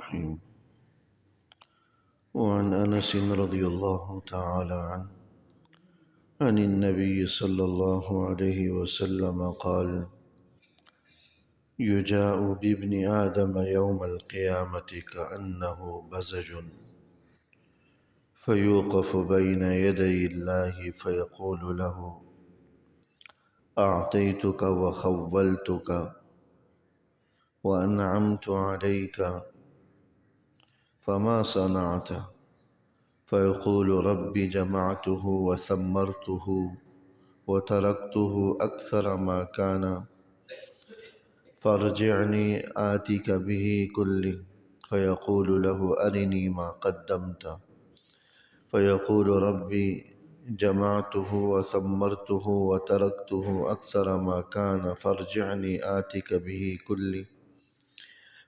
الرحيم. وعن أنس رضي الله تعالى عنه عن النبي صلى الله عليه وسلم قال: يجاء بابن آدم يوم القيامة كأنه بزج، فيوقف بين يدي الله فيقول له: أعطيتك وخولتك وأنعمت عليك فما صنعت؟ فيقول: ربي جمعته وثمرته وتركته أكثر ما كان، فارجعني آتك به كله. فيقول له: أرني ما قدمت. فيقول: ربي جمعته وثمرته وتركته أكثر ما كان، فارجعني آتك به كله.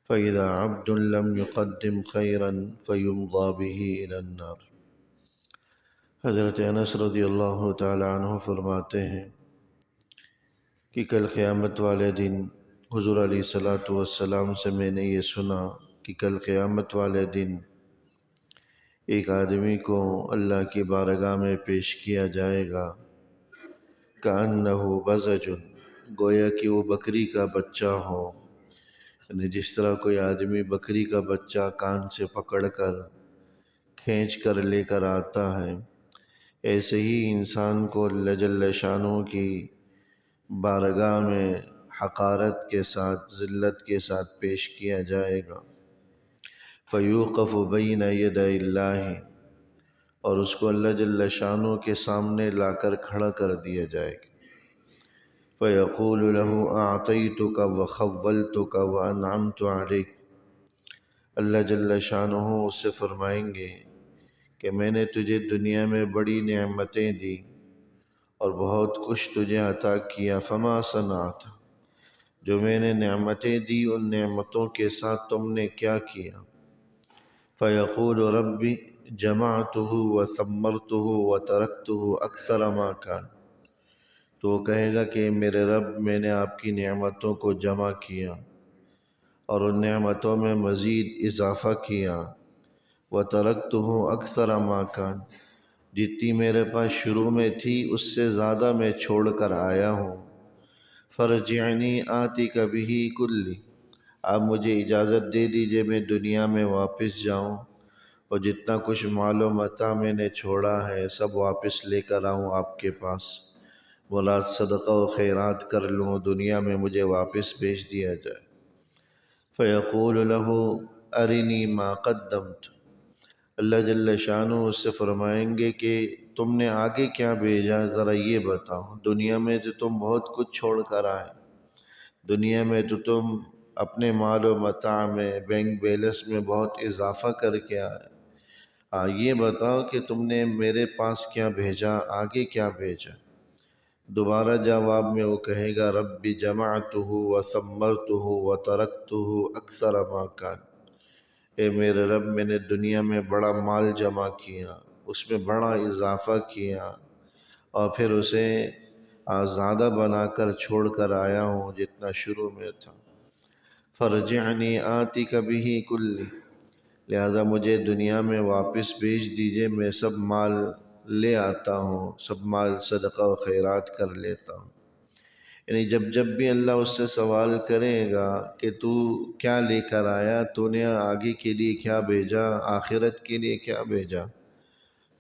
فإذا عبد لم يقدم خيرا فيمضى به إلى النار۔ حضرت انس رضی اللہ تعالی عنہ فرماتے ہیں کہ کل قیامت والے دن حضور علیہ الصلوۃ والسلام سے میں نے یہ سنا کہ کل قیامت والے دن ایک آدمی کو اللہ کی بارگاہ میں پیش کیا جائے گا، کأنہ بزج، گویا کہ وہ بکری کا بچہ ہو، یعنی جس طرح کوئی آدمی بکری کا بچہ کان سے پکڑ کر کھینچ کر لے کر آتا ہے، ایسے ہی انسان کو اللہ جل شانہ کی بارگاہ میں حقارت کے ساتھ، ذلت کے ساتھ پیش کیا جائے گا۔ فیوقف بین یدی اللہ، اور اس کو اللہ جل شانہ کے سامنے لا کر کھڑا کر دیا جائے گا۔ فیقول له: اعطیتک وخولتک وانعمت علیک، اللہ جل شانہ اس سے فرمائیں گے کہ میں نے تجھے دنیا میں بڑی نعمتیں دی اور بہت کچھ تجھے عطا کیا، فما صنعت، جو میں نے نعمتیں دی ان نعمتوں کے ساتھ تم نے کیا کیا؟ فیقول: ربی جمعتہ وثمرتہ وترکتہ اکثر ما کان، تو وہ کہے گا کہ میرے رب، میں نے آپ کی نعمتوں کو جمع کیا اور ان نعمتوں میں مزید اضافہ کیا، وترکتہ اکثر ما کان، جتنی میرے پاس شروع میں تھی اس سے زیادہ میں چھوڑ کر آیا ہوں۔ فرجعنی آتک بہ کلہ، آپ مجھے اجازت دے دیجئے میں دنیا میں واپس جاؤں اور جتنا کچھ مال و متاع میں نے چھوڑا ہے سب واپس لے کر آؤں آپ کے پاس، مراد صدقہ و خیرات کر لوں، دنیا میں مجھے واپس بھیج دیا جائے۔ فیقول له: ارنی ما قدمت، اللہ جل شانہ اس سے فرمائیں گے کہ تم نے آگے کیا بھیجا، ذرا یہ بتاؤ۔ دنیا میں تو تم بہت کچھ چھوڑ کر آئے، دنیا میں تو تم اپنے مال و متاع میں، بینک بیلنس میں بہت اضافہ کر کے آئے، یہ بتاؤ کہ تم نے میرے پاس کیا بھیجا، آگے کیا بھیجا؟ دوبارہ جواب میں وہ کہے گا: ربی جمعتہ وثمرتہ وترکتہ اکثر ما کان، اے میرے رب، میں نے دنیا میں بڑا مال جمع کیا، اس میں بڑا اضافہ کیا اور پھر اسے زیادہ بنا کر چھوڑ کر آیا ہوں جتنا شروع میں تھا۔ فرجعنی آتک بہ کلہ، لہذا مجھے دنیا میں واپس بھیج دیجئے، میں سب مال لے آتا ہوں، سب مال صدقہ و خیرات کر لیتا ہوں۔ یعنی جب بھی اللہ اس سے سوال کرے گا کہ تو کیا لے کر آیا، تو نے آگے کے لیے کیا بھیجا، آخرت کے لیے کیا بھیجا،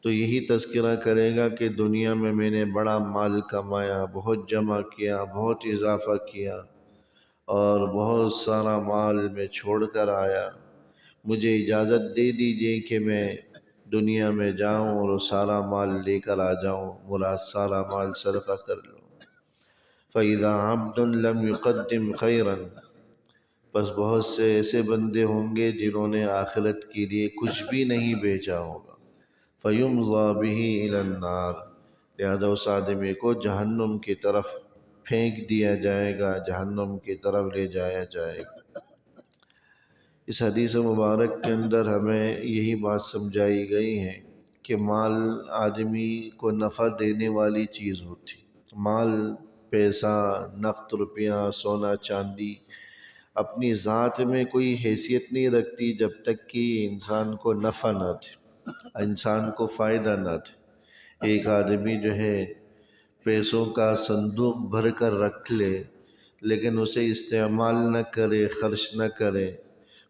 تو یہی تذکرہ کرے گا کہ دنیا میں نے بڑا مال کمایا، بہت جمع کیا، بہت اضافہ کیا اور بہت سارا مال میں چھوڑ کر آیا، مجھے اجازت دے دیجئے کہ میں دنیا میں جاؤں اور وہ سارا مال لے کر آ جاؤں، مراد سارا مال صدقہ کر لوں۔ فَإِذَا عَبْدٌ لَمْ يُقَدِّمْ خَيْرًا، بس بہت سے ایسے بندے ہوں گے جنہوں نے آخرت کے لیے کچھ بھی نہیں بھیجا ہوگا، فَيُمْضَى بِهِ إِلَى النَّارِ، لہذا اس آدمی کو جہنم کی طرف پھینک دیا جائے گا، جہنم کی طرف لے جایا جائے گا۔ اس حدیث مبارک کے اندر ہمیں یہی بات سمجھائی گئی ہے کہ مال آدمی کو نفع دینے والی چیز ہوتی، مال، پیسہ، نقد روپیہ، سونا چاندی، اپنی ذات میں کوئی حیثیت نہیں رکھتی جب تک کہ انسان کو نفع نہ دے، انسان کو فائدہ نہ دے۔ ایک آدمی جو ہے پیسوں کا صندوق بھر کر رکھ لے، لیکن اسے استعمال نہ کرے، خرچ نہ کرے،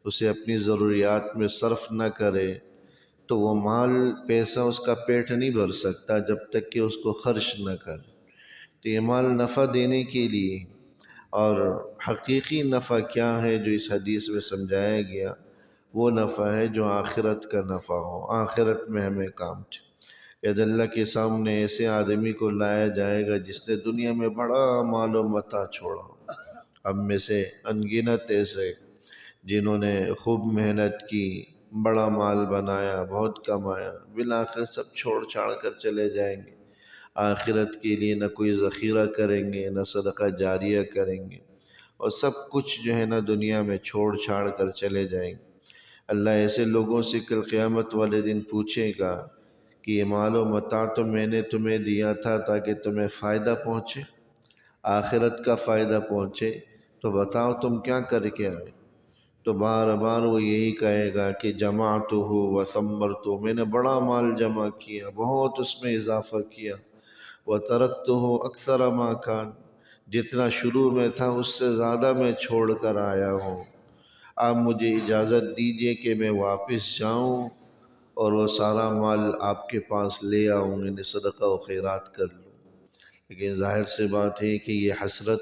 اسے اپنی ضروریات میں صرف نہ کرے، تو وہ مال پیسہ اس کا پیٹ نہیں بھر سکتا جب تک کہ اس کو خرچ نہ کرے۔ تو یہ مال نفع دینے کے لیے، اور حقیقی نفع کیا ہے جو اس حدیث میں سمجھایا گیا، وہ نفع ہے جو آخرت کا نفع ہو، آخرت میں ہمیں کام تھے۔ ید اللہ کے سامنے ایسے آدمی کو لایا جائے گا جس نے دنیا میں بڑا مال و متاع چھوڑا ہو۔ ہم میں سے ان گنت ایسے جنہوں نے خوب محنت کی، بڑا مال بنایا، بہت کمایا، بالآخر سب چھوڑ چھاڑ کر چلے جائیں گے۔ آخرت کے لیے نہ کوئی ذخیرہ کریں گے، نہ صدقہ جاریہ کریں گے، اور سب کچھ جو ہے نا دنیا میں چھوڑ چھاڑ کر چلے جائیں گے۔ اللہ ایسے لوگوں سے کل قیامت والے دن پوچھے گا کہ یہ مال و متاع تو میں نے تمہیں دیا تھا تاکہ تمہیں فائدہ پہنچے، آخرت کا فائدہ پہنچے، تو بتاؤ تم کیا کر کے آئے؟ تو بار بار وہ یہی کہے گا کہ جمعتہ وثمرتہ، میں نے بڑا مال جمع کیا، بہت اس میں اضافہ کیا، وترکتہ اکثر ما کان، جتنا شروع میں تھا اس سے زیادہ میں چھوڑ کر آیا ہوں۔ آپ مجھے اجازت دیجئے کہ میں واپس جاؤں اور وہ سارا مال آپ کے پاس لے آؤں، یعنی صدقہ و خیرات کر لوں۔ لیکن ظاہر سی بات ہے کہ یہ حسرت،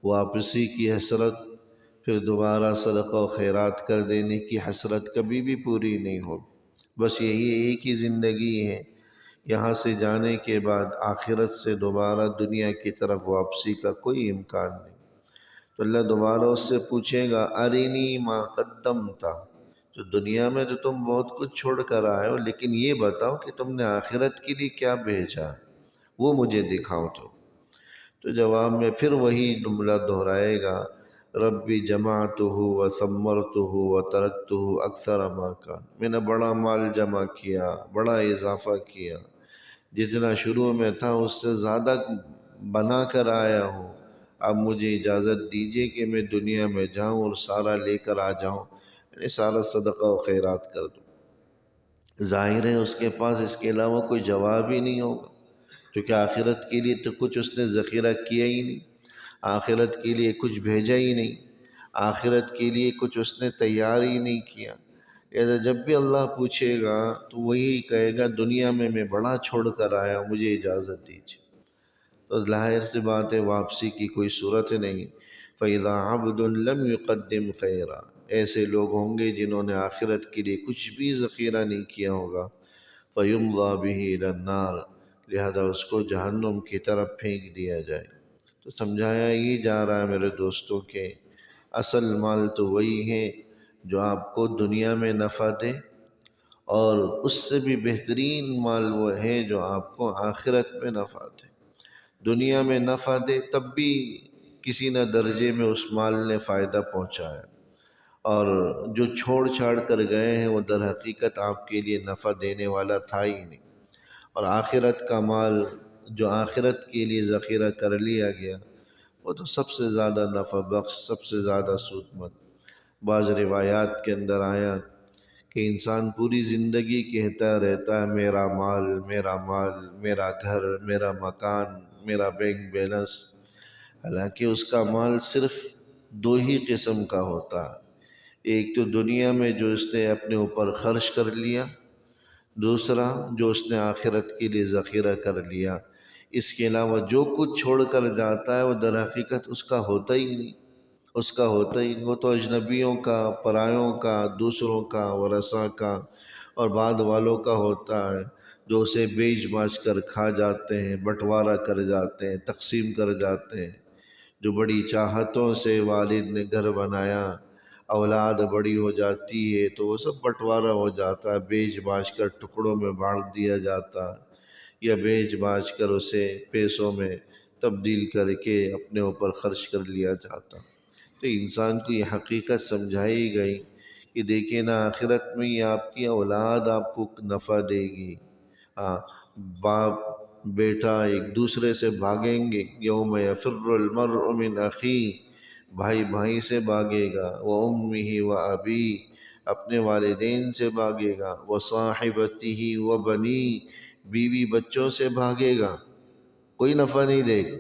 واپسی کی حسرت، پھر دوبارہ صدقہ و خیرات کر دینے کی حسرت کبھی بھی پوری نہیں ہوگی۔ بس یہی ایک ہی زندگی ہے، یہاں سے جانے کے بعد آخرت سے دوبارہ دنیا کی طرف واپسی کا کوئی امکان نہیں۔ تو اللہ دوبارہ اس سے پوچھے گا ارینی ما قدمت، تو دنیا میں تو تم بہت کچھ چھوڑ کر آئے ہو، لیکن یہ بتاؤ کہ تم نے آخرت کے لیے کیا بھیجا ہے، وہ مجھے دکھاؤ۔ تو جواب میں پھر وہی جملہ دہرائے گا، ربی جمعتہ وثمرتہ وترکتہ اکثر ما کان، میں نے بڑا مال جمع کیا، بڑا اضافہ کیا، جتنا شروع میں تھا اس سے زیادہ بنا کر آیا ہوں۔ اب مجھے اجازت دیجئے کہ میں دنیا میں جاؤں اور سارا لے کر آ جاؤں، یعنی سارا صدقہ و خیرات کر دوں۔ ظاہر ہے اس کے پاس اس کے علاوہ کوئی جواب ہی نہیں ہوگا، کیونکہ آخرت کے لیے تو کچھ اس نے ذخیرہ کیا ہی نہیں، آخرت کے لیے کچھ بھیجا ہی نہیں، آخرت کے لیے کچھ اس نے تیار ہی نہیں کیا۔ لہذا جب بھی اللہ پوچھے گا تو وہی کہے گا دنیا میں بڑا چھوڑ کر آیا ہوں، مجھے اجازت دیجیے۔ تو ظاہر سی بات ہے واپسی کی کوئی صورت نہیں۔ فَإِذَا عَبْدٌ لَمْ يُقَدِّمْ خَيْرًا، ایسے لوگ ہوں گے جنہوں نے آخرت کے لیے کچھ بھی ذخیرہ نہیں کیا ہوگا، فَيُمْضَى بِهِ إِلَى النَّارِ، لہذا اس کو جہنم کی طرف پھینک دیا جائے۔ تو سمجھایا یہ جا رہا ہے میرے دوستوں کہ اصل مال تو وہی ہے جو آپ کو دنیا میں نفع دے، اور اس سے بھی بہترین مال وہ ہے جو آپ کو آخرت میں نفع دے۔ دنیا میں نفع دے تب بھی کسی نہ درجے میں اس مال نے فائدہ پہنچایا، اور جو چھوڑ چھاڑ کر گئے ہیں وہ در حقیقت آپ کے لیے نفع دینے والا تھا ہی نہیں۔ اور آخرت کا مال جو آخرت کے لیے ذخیرہ کر لیا گیا وہ تو سب سے زیادہ نفع بخش، سب سے زیادہ سود مند۔ بعض روایات کے اندر آیا کہ انسان پوری زندگی کہتا رہتا ہے میرا مال، میرا مال، میرا گھر، میرا مکان، میرا بینک بیلنس، حالانکہ اس کا مال صرف دو ہی قسم کا ہوتا ہے۔ ایک تو دنیا میں جو اس نے اپنے اوپر خرچ کر لیا، دوسرا جو اس نے آخرت کے لیے ذخیرہ کر لیا۔ اس کے علاوہ جو کچھ چھوڑ کر جاتا ہے وہ در حقیقت اس کا ہوتا ہی نہیں، اس کا ہوتا ہی نہیں، وہ تو اجنبیوں کا، پرایوں کا، دوسروں کا، ورثہ کا اور بعد والوں کا ہوتا ہے، جو اسے بیچ باچ کر کھا جاتے ہیں، بٹوارہ کر جاتے ہیں، تقسیم کر جاتے ہیں۔ جو بڑی چاہتوں سے والد نے گھر بنایا، اولاد بڑی ہو جاتی ہے تو وہ سب بٹوارہ ہو جاتا ہے، بیچ باچ کر ٹکڑوں میں بانٹ دیا جاتا ہے، یا بیچ باچ کر اسے پیسوں میں تبدیل کر کے اپنے اوپر خرچ کر لیا جاتا۔ تو انسان کو یہ حقیقت سمجھائی گئی کہ دیکھیں نا آخرت میں یہ آپ کی اولاد آپ کو نفع دے گی۔ ہاں، باپ بیٹا ایک دوسرے سے بھاگیں گے، یوم یفر المرء من اخیہ، بھائی بھائی سے بھاگے گا، وَأُمِّهِ وَأَبِيهِ اپنے والدین سے بھاگے گا، وَصَاحِبَتِهِ وَبَنِيهِ بیوی بچوں سے بھاگے گا، کوئی نفع نہیں دے گا۔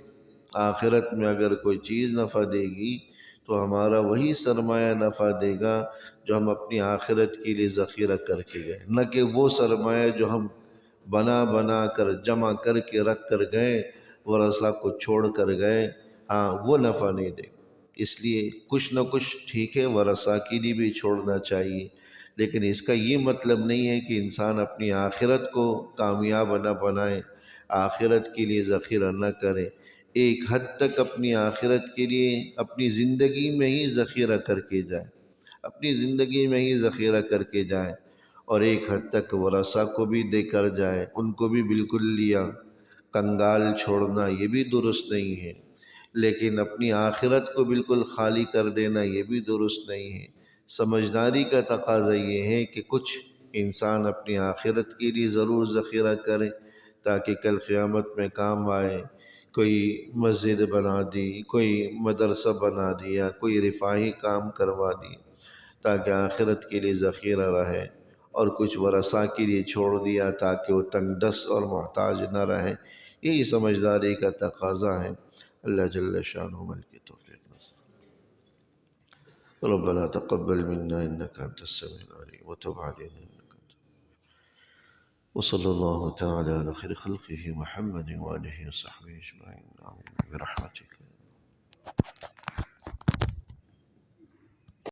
آخرت میں اگر کوئی چیز نفع دے گی تو ہمارا وہی سرمایہ نفع دے گا جو ہم اپنی آخرت کے لیے ذخیرہ کر کے گئے، نہ کہ وہ سرمایہ جو ہم بنا بنا کر جمع کر کے رکھ کر گئے، ورثہ کو چھوڑ کر گئے، ہاں وہ نفع نہیں دے گا۔ اس لیے کچھ نہ کچھ ٹھیک ہے ورثہ کے لیے بھی چھوڑنا چاہیے، لیکن اس کا یہ مطلب نہیں ہے کہ انسان اپنی آخرت کو کامیاب نہ بنائے، آخرت کے لیے ذخیرہ نہ کرے۔ ایک حد تک اپنی آخرت کے لیے اپنی زندگی میں ہی ذخیرہ کر کے جائے، اپنی زندگی میں ہی ذخیرہ کر کے جائے، اور ایک حد تک ورثہ کو بھی دے کر جائے، ان کو بھی بالکل لیا کنگال چھوڑنا یہ بھی درست نہیں ہے، لیکن اپنی آخرت کو بالکل خالی کر دینا یہ بھی درست نہیں ہے۔ سمجھداری کا تقاضا یہ ہے کہ کچھ انسان اپنی آخرت کے لیے ضرور ذخیرہ کرے تاکہ کل قیامت میں کام آئے۔ کوئی مسجد بنا دی، کوئی مدرسہ بنا دیا، کوئی رفاہی کام کروا دی تاکہ آخرت کے لیے ذخیرہ رہے، اور کچھ ورثہ کے لیے چھوڑ دیا تاکہ وہ تنگ دست اور محتاج نہ رہے۔ یہی سمجھداری کا تقاضا ہے۔ اللہ جل شانہ مل کی توفیق نصیب۔ ربنا تقبل منا انك انت السميع العليم وتب علينا انك انت، وصلى الله تعالى على خير خلقه محمد وآله وصحبه اجمعين، آمين برحمتك.